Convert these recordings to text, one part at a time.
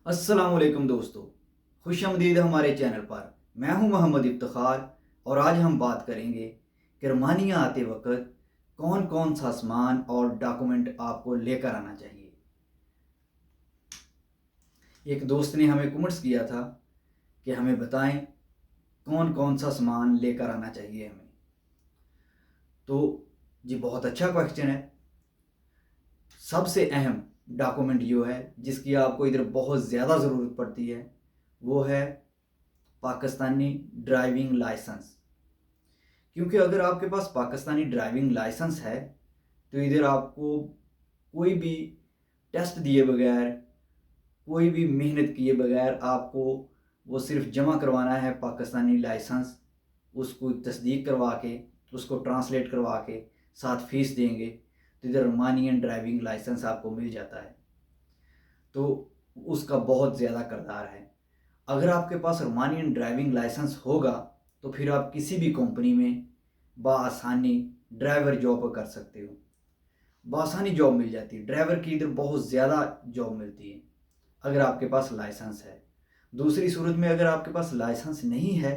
अस्सलामुअलैकुम दोस्तों, खुशामदीद हमारे चैनल पर। मैं हूं मोहम्मद इफ्तिखार और आज हम बात करेंगे कि रोमानिया आते वक्त कौन कौन सा सामान और डॉक्यूमेंट आपको लेकर आना चाहिए। एक दोस्त ने हमें कमेंट्स किया था कि हमें बताएं कौन कौन सा सामान लेकर आना चाहिए हमें। तो ये बहुत अच्छा क्वेश्चन है। सबसे अहम डॉक्यूमेंट जो है जिसकी आपको इधर बहुत ज़्यादा ज़रूरत पड़ती है वो है पाकिस्तानी ड्राइविंग लाइसेंस। क्योंकि अगर आपके पास पाकिस्तानी ड्राइविंग लाइसेंस है तो इधर आपको कोई भी टेस्ट दिए बगैर, कोई भी मेहनत किए बगैर आपको वो सिर्फ जमा करवाना है पाकिस्तानी लाइसेंस। उसको तस्दीक करवा के, उसको ट्रांसलेट करवा के साथ फीस देंगे तो इधर रोमानियन ड्राइविंग लाइसेंस आपको मिल जाता है। तो उसका बहुत ज़्यादा किरदार है। अगर आपके पास रोमानियन ड्राइविंग लाइसेंस होगा तो फिर आप किसी भी कंपनी में बआसानी ड्राइवर जॉब कर सकते हो। बआसानी जॉब मिल जाती है, ड्राइवर की इधर बहुत ज़्यादा जॉब मिलती है अगर आपके पास लाइसेंस है। दूसरी सूरत में अगर आपके पास लाइसेंस नहीं है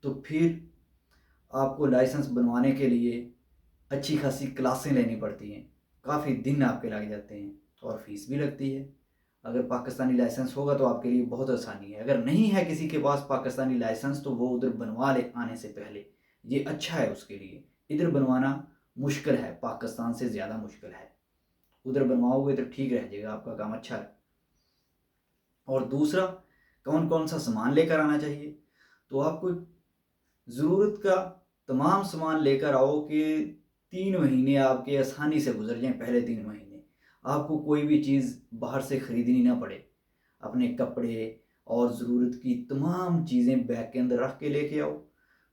तो फिर आपको लाइसेंस बनवाने के लिए अच्छी खासी क्लासें लेनी पड़ती हैं, काफ़ी दिन आपके लग जाते हैं और फीस भी लगती है। अगर पाकिस्तानी लाइसेंस होगा तो आपके लिए बहुत आसानी है। अगर नहीं है किसी के पास पाकिस्तानी लाइसेंस तो वो उधर बनवा ले आने से पहले, ये अच्छा है उसके लिए। इधर बनवाना मुश्किल है, पाकिस्तान से ज़्यादा मुश्किल है। उधर बनवाओगे तो ठीक रह जाएगा, आपका काम अच्छा है। और दूसरा, कौन कौन सा सामान लेकर आना चाहिए, तो आपको ज़रूरत का तमाम सामान लेकर आओ कि 3 महीने आपके आसानी से गुजर जाएं। पहले 3 महीने आपको कोई भी चीज़ बाहर से ख़रीदनी ना पड़े। अपने कपड़े और ज़रूरत की तमाम चीज़ें बैग के अंदर रख के लेके आओ।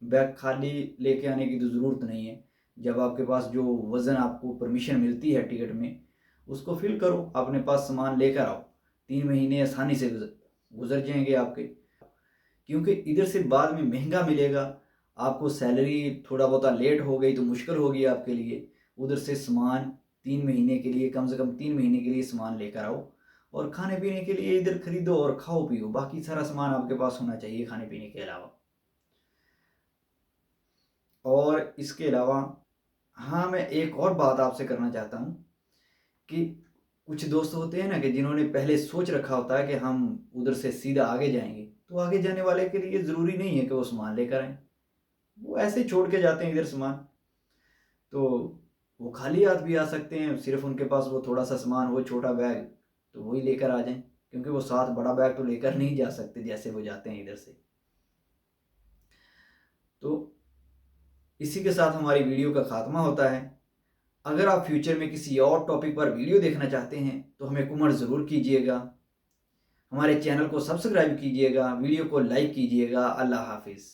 बैग खाली लेके आने की तो ज़रूरत नहीं है। जब आपके पास जो वज़न आपको परमिशन मिलती है टिकट में, उसको फिल करो, अपने पास सामान लेकर आओ। 3 महीने आसानी से गुजर जाएंगे आपके। क्योंकि इधर से बाद में महंगा मिलेगा आपको। सैलरी थोड़ा बहुत लेट हो गई तो मुश्किल होगी आपके लिए। उधर से सामान 3 महीने के लिए, कम से कम 3 महीने के लिए सामान लेकर आओ और खाने पीने के लिए इधर खरीदो और खाओ पियो। बाकी सारा सामान आपके पास होना चाहिए खाने पीने के अलावा। और इसके अलावा हाँ, मैं एक और बात आपसे करना चाहता हूँ कि कुछ दोस्त होते हैं ना कि जिन्होंने पहले सोच रखा होता है कि हम उधर से सीधा आगे जाएंगे, तो आगे जाने वाले के लिए ज़रूरी नहीं है कि वो सामान लेकर आएँ। वो ऐसे ही छोड़ के जाते हैं इधर सामान। तो वो खाली हाथ भी आ सकते हैं, सिर्फ उनके पास वो थोड़ा सा सामान, वो छोटा बैग, तो वही लेकर आ जाएं। क्योंकि वो साथ बड़ा बैग तो लेकर नहीं जा सकते जैसे वो जाते हैं इधर से। तो इसी के साथ हमारी वीडियो का खात्मा होता है। अगर आप फ्यूचर में किसी और टॉपिक पर वीडियो देखना चाहते हैं तो हमें कमेंट ज़रूर कीजिएगा। हमारे चैनल को सब्सक्राइब कीजिएगा, वीडियो को लाइक कीजिएगा। अल्लाह हाफिज़।